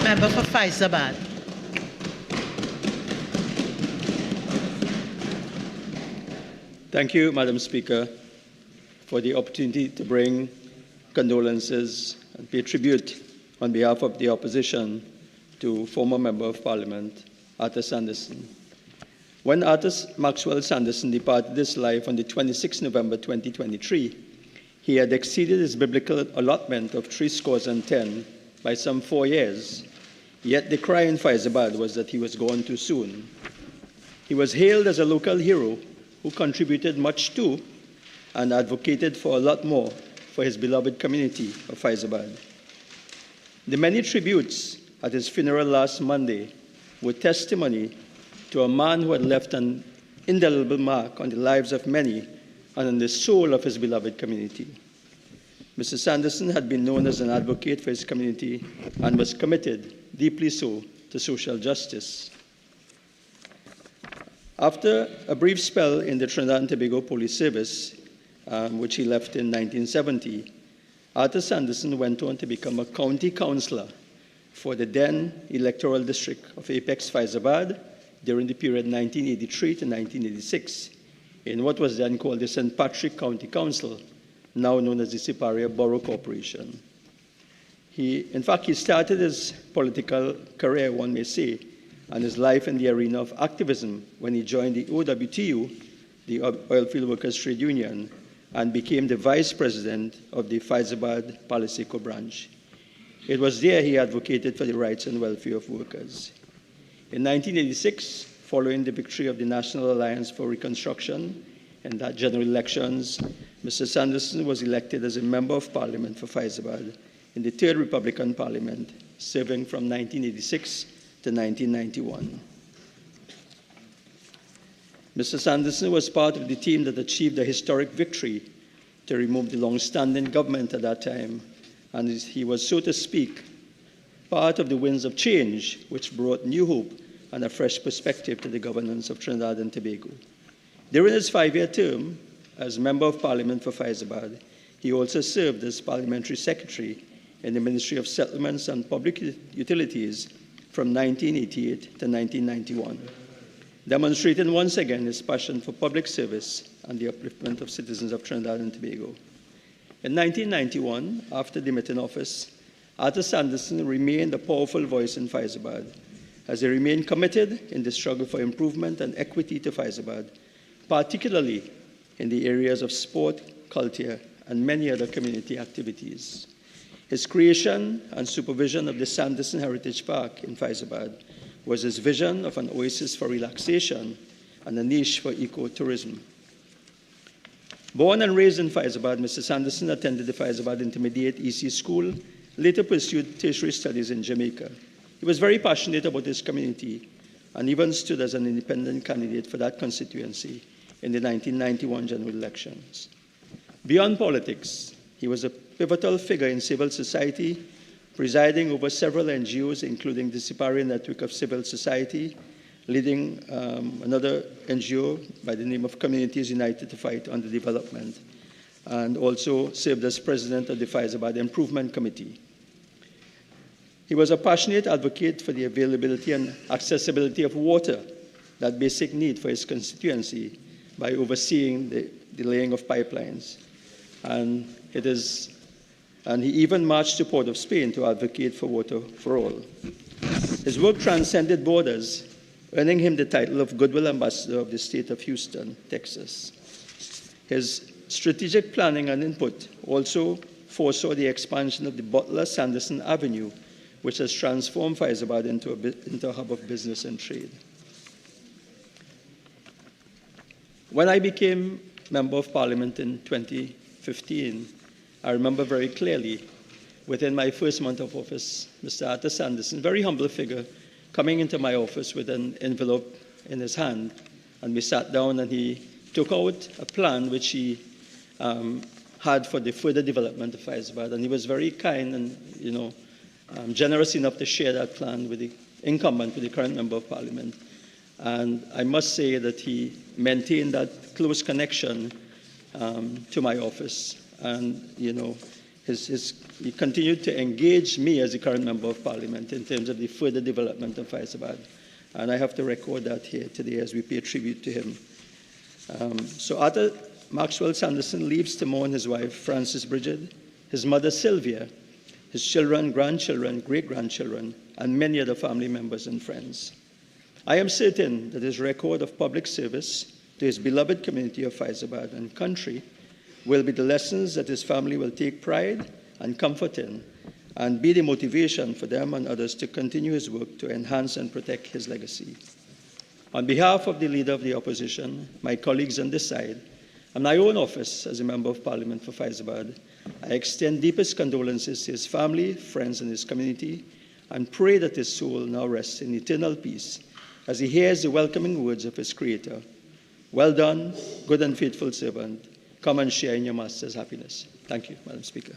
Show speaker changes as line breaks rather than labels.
Member for Fyzabad.
Thank you, Madam Speaker, for the opportunity to bring condolences and pay tribute on behalf of the opposition to former Member of Parliament, Arthur Sanderson. When Arthur Maxwell Sanderson departed this life on the 26th November 2023, he had exceeded his biblical allotment of 70 by some 4 years. Yet the cry in Fyzabad was that he was gone too soon. He was hailed as a local hero who contributed much to and advocated for a lot more for his beloved community of Fyzabad. The many tributes at his funeral last Monday were testimony to a man who had left an indelible mark on the lives of many and on the soul of his beloved community. Mr. Sanderson had been known as an advocate for his community and was committed, deeply so, to social justice. After a brief spell in the Trinidad and Tobago Police Service, which he left in 1970, Arthur Sanderson went on to become a county councillor for the then electoral district of Apex Fyzabad during the period 1983 to 1986 in what was then called the St. Patrick County Council, now known as the Siparia Borough Corporation. In fact, he started his political career, one may say, and his life in the arena of activism when he joined the OWTU, the Oilfield Workers Trade Union, and became the vice president of the Fyzabad Paliseco branch. It was there he advocated for the rights and welfare of workers. In 1986, following the victory of the National Alliance for Reconstruction in that general elections, Mr. Sanderson was elected as a member of Parliament for Fyzabad in the 3rd Republican Parliament, serving from 1986 to 1991. Mr. Sanderson was part of the team that achieved a historic victory to remove the long-standing government at that time, and he was, so to speak, part of the winds of change which brought new hope and a fresh perspective to the governance of Trinidad and Tobago. During his 5-year term as Member of Parliament for Fyzabad, he also served as Parliamentary Secretary in the Ministry of Settlements and Public Utilities from 1988 to 1991, demonstrating once again his passion for public service and the upliftment of citizens of Trinidad and Tobago. In 1991, after demitting office, Arthur Sanderson remained a powerful voice in Fyzabad, as he remained committed in the struggle for improvement and equity to Fyzabad, particularly in the areas of sport, culture, and many other community activities. His creation and supervision of the Sanderson Heritage Park in Fyzabad was his vision of an oasis for relaxation and a niche for ecotourism. Born and raised in Fyzabad, Mr. Sanderson attended the Fyzabad Intermediate EC School, later pursued tertiary studies in Jamaica. He was very passionate about his community and even stood as an independent candidate for that constituency in the 1991 general elections. Beyond politics, he was a pivotal figure in civil society, presiding over several NGOs, including the Siparia Network of Civil Society, leading another NGO by the name of Communities United to Fight Underdevelopment, and also served as president of the Fyzabad Improvement Committee. He was a passionate advocate for the availability and accessibility of water, that basic need for his constituency, by overseeing the laying of pipelines. And he even marched to Port of Spain to advocate for water for all. His work transcended borders, earning him the title of Goodwill Ambassador of the state of Houston, Texas. His strategic planning and input also foresaw the expansion of the Butler-Sanderson Avenue, which has transformed Fyzabad into a hub of business and trade. When I became Member of Parliament in 2015, I remember very clearly, within my first month of office, Mr. Arthur Sanderson, very humble figure, coming into my office with an envelope in his hand, and we sat down and he took out a plan which he had for the further development of Fyzabad, and he was very kind and generous enough to share that plan with the incumbent, with the current Member of Parliament. And I must say that he maintained that close connection to my office. And, he continued to engage me as the current Member of Parliament in terms of the further development of Fyzabad. And I have to record that here today as we pay tribute to him. So Arthur Maxwell Sanderson leaves to mourn his wife, Frances Bridget, his mother, Sylvia, his children, grandchildren, great-grandchildren, and many other family members and friends. I am certain that his record of public service to his beloved community of Fyzabad and country will be the lessons that his family will take pride and comfort in, and be the motivation for them and others to continue his work to enhance and protect his legacy. On behalf of the Leader of the Opposition, my colleagues on this side, and my own office as a Member of Parliament for Fyzabad, I extend deepest condolences to his family, friends, and his community, and pray that his soul now rests in eternal peace as he hears the welcoming words of his Creator. Well done, good and faithful servant. Come and share in your Master's happiness. Thank you, Madam Speaker.